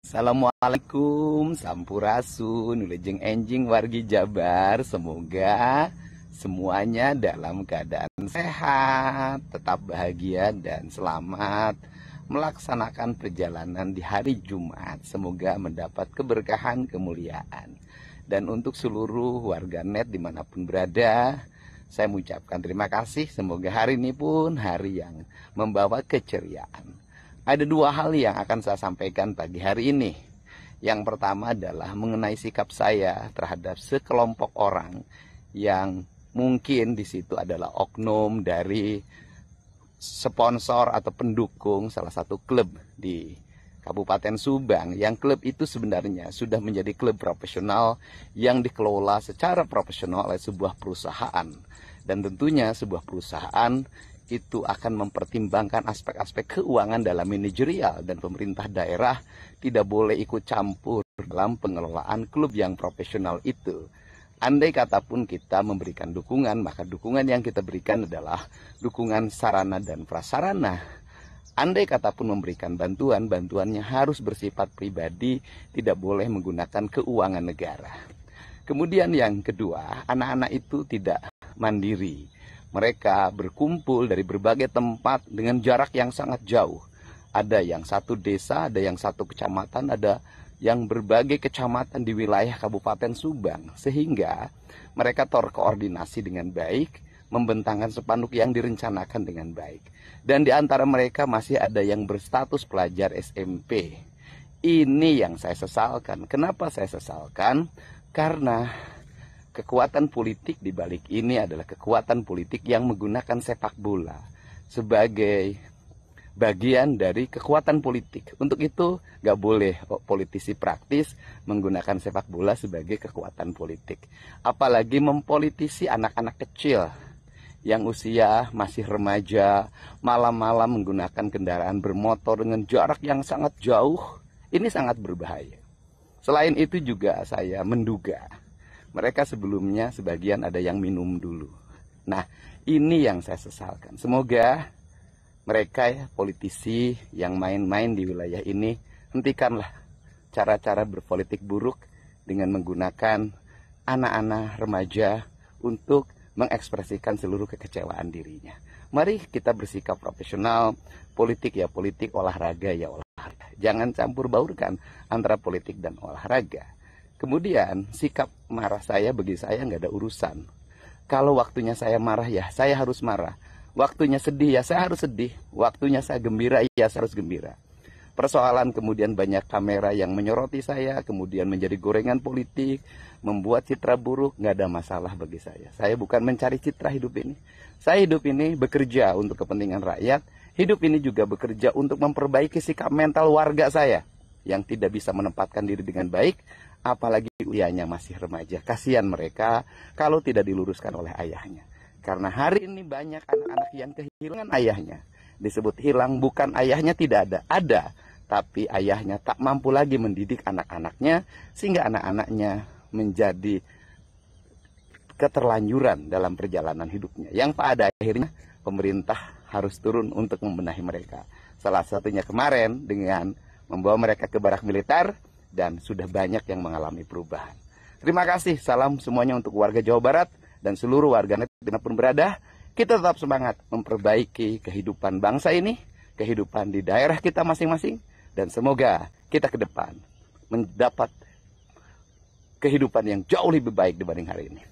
Assalamualaikum, sampurasun, wilujeng enjing wargi Jabar. Semoga semuanya dalam keadaan sehat, tetap bahagia dan selamat melaksanakan perjalanan di hari Jumat. Semoga mendapat keberkahan, kemuliaan. Dan untuk seluruh warganet dimanapun berada, saya mengucapkan terima kasih. Semoga hari ini pun hari yang membawa keceriaan. Ada dua hal yang akan saya sampaikan pagi hari ini. Yang pertama adalah mengenai sikap saya terhadap sekelompok orang yang mungkin di situ adalah oknum dari sponsor atau pendukung salah satu klub di Kabupaten Subang. Yang klub itu sebenarnya sudah menjadi klub profesional yang dikelola secara profesional oleh sebuah perusahaan. Dan tentunya sebuah perusahaan itu akan mempertimbangkan aspek-aspek keuangan dalam manajerial, dan pemerintah daerah tidak boleh ikut campur dalam pengelolaan klub yang profesional itu. Andai kata pun kita memberikan dukungan, maka dukungan yang kita berikan adalah dukungan sarana dan prasarana. Andai kata pun memberikan bantuan, bantuannya harus bersifat pribadi, tidak boleh menggunakan keuangan negara. Kemudian yang kedua, anak-anak itu tidak mandiri. Mereka berkumpul dari berbagai tempat dengan jarak yang sangat jauh. Ada yang satu desa, ada yang satu kecamatan, ada yang berbagai kecamatan di wilayah Kabupaten Subang. Sehingga mereka terkoordinasi dengan baik, membentangkan spanduk yang direncanakan dengan baik. Dan di antara mereka masih ada yang berstatus pelajar SMP. Ini yang saya sesalkan. Kenapa saya sesalkan? Karena kekuatan politik di balik ini adalah kekuatan politik yang menggunakan sepak bola sebagai bagian dari kekuatan politik. Untuk itu nggak boleh politisi praktis menggunakan sepak bola sebagai kekuatan politik. Apalagi mempolitisi anak-anak kecil yang usia masih remaja, malam-malam menggunakan kendaraan bermotor dengan jarak yang sangat jauh. Ini sangat berbahaya. Selain itu juga saya menduga mereka sebelumnya sebagian ada yang minum dulu. Nah, ini yang saya sesalkan. Semoga mereka politisi yang main-main di wilayah ini, hentikanlah cara-cara berpolitik buruk dengan menggunakan anak-anak remaja untuk mengekspresikan seluruh kekecewaan dirinya. Mari kita bersikap profesional, politik ya politik, olahraga ya olahraga. Jangan campur baurkan antara politik dan olahraga. Kemudian sikap marah saya, bagi saya nggak ada urusan. Kalau waktunya saya marah ya saya harus marah. Waktunya sedih ya saya harus sedih. Waktunya saya gembira ya saya harus gembira. Persoalan kemudian banyak kamera yang menyoroti saya, kemudian menjadi gorengan politik, membuat citra buruk, nggak ada masalah bagi saya. Saya bukan mencari citra hidup ini. Saya hidup ini bekerja untuk kepentingan rakyat. Hidup ini juga bekerja untuk memperbaiki sikap mental warga saya yang tidak bisa menempatkan diri dengan baik. Apalagi usianya masih remaja. Kasihan mereka kalau tidak diluruskan oleh ayahnya. Karena hari ini banyak anak-anak yang kehilangan ayahnya. Disebut hilang, bukan ayahnya tidak ada. Ada, tapi ayahnya tak mampu lagi mendidik anak-anaknya, sehingga anak-anaknya menjadi keterlanjuran dalam perjalanan hidupnya. Yang pada akhirnya pemerintah harus turun untuk membenahi mereka. Salah satunya kemarin dengan membawa mereka ke barak militer, dan sudah banyak yang mengalami perubahan. Terima kasih, salam semuanya untuk warga Jawa Barat dan seluruh warganet dimanapun berada. Kita tetap semangat memperbaiki kehidupan bangsa ini, kehidupan di daerah kita masing-masing, dan semoga kita ke depan mendapat kehidupan yang jauh lebih baik dibanding hari ini.